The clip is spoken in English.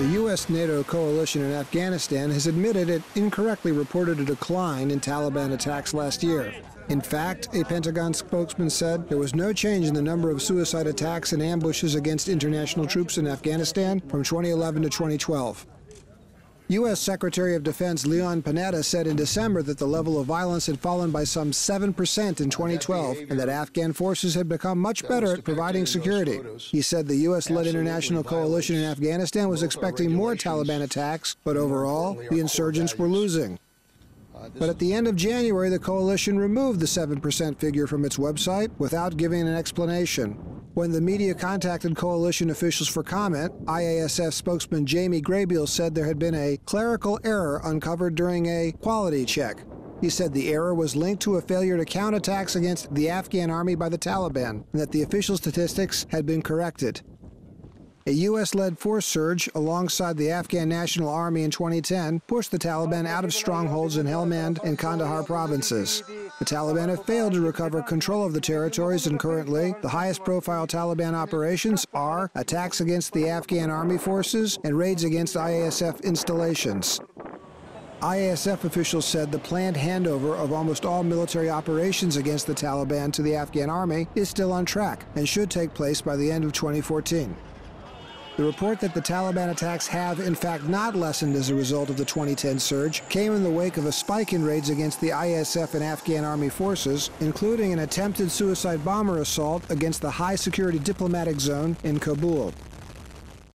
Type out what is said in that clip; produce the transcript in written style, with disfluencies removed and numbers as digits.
The US-NATO coalition in Afghanistan has admitted it incorrectly reported a decline in Taliban attacks last year. In fact, a Pentagon spokesman said there was no change in the number of suicide attacks and ambushes against international troops in Afghanistan from 2011 to 2012. U.S. Secretary of Defense Leon Panetta said in December that the level of violence had fallen by some 7% in 2012 and that Afghan forces had become much better at providing security. He said the U.S.-led international coalition in Afghanistan was expecting more Taliban attacks, but overall, the insurgents were losing. But at the end of January, the coalition removed the 7% figure from its website without giving an explanation. When the media contacted coalition officials for comment, IASF spokesman Jamie Graybiel said there had been a clerical error uncovered during a quality check. He said the error was linked to a failure to count attacks against the Afghan army by the Taliban, and that the official statistics had been corrected. A U.S.-led force surge alongside the Afghan National Army in 2010 pushed the Taliban out of strongholds in Helmand and Kandahar provinces. The Taliban have failed to recover control of the territories, and currently, the highest-profile Taliban operations are attacks against the Afghan army forces and raids against IASF installations. IASF officials said the planned handover of almost all military operations against the Taliban to the Afghan army is still on track and should take place by the end of 2014. The report that the Taliban attacks have, in fact, not lessened as a result of the 2010 surge came in the wake of a spike in raids against the ISF and Afghan army forces, including an attempted suicide bomber assault against the high-security diplomatic zone in Kabul.